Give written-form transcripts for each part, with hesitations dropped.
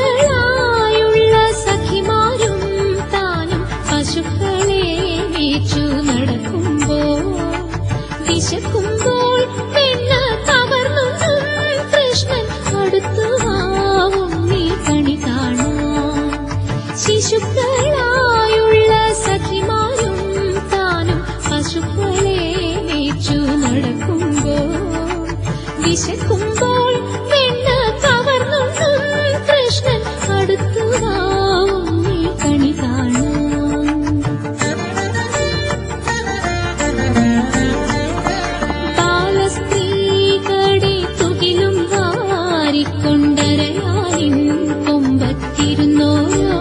ശിശുക്കളായുള്ള സഖിമാരും താനും പശുക്കളെ മേച്ചു നടക്കുമ്പോൾ വിശക്കുമ്പോൾ പെണ്ണ് കവർന്നൊന്നും കൃഷ്ണൻ അടുത്തുവാവും നീ കണി കാണാം. ശിശുക്കളായുള്ള സഖിമാരും താനും പശുക്കളെ മേച്ചു നടക്കുമ്പോൾ വിശക്കുമ്പോൾ പെണ്ണ് കവർന്നൊന്നും കൃഷ്ണൻ അടുത്തുവാവും നീ കണി കാണാം. ബാലസ്ത്രീകളെ തുകിലും വാരിക്കൊണ്ടരയാലിൻ കൊമ്പത്തിരുന്നോരോ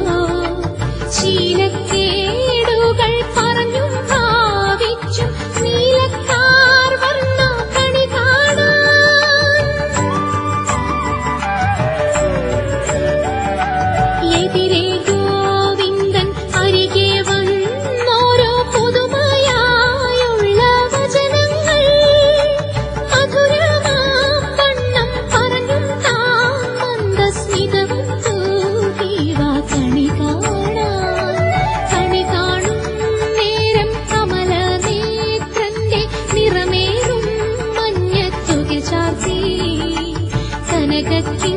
ശീലക്കേടുകൾ പറഞ്ഞും ഭാവിച്ചും നീലക്കാർ വർണ്ണ കണി കാണാൻ. എതിരെ ഗോവിന്ദൻ അരികെ വന്നോരോ പുതുമയായുള്ള വചനങ്ങൾ മധുരമാം വണ്ണം പറഞ്ഞും താൻ മന്ദസ്മിതവും തൂകിവാ കണി കാണാൻ. കണി കാണും നേരം കമലനേത്രന്റെ നിറമേറും മഞ്ഞത്തുകിൽ ചാർത്തി കനകയ്ക്ക്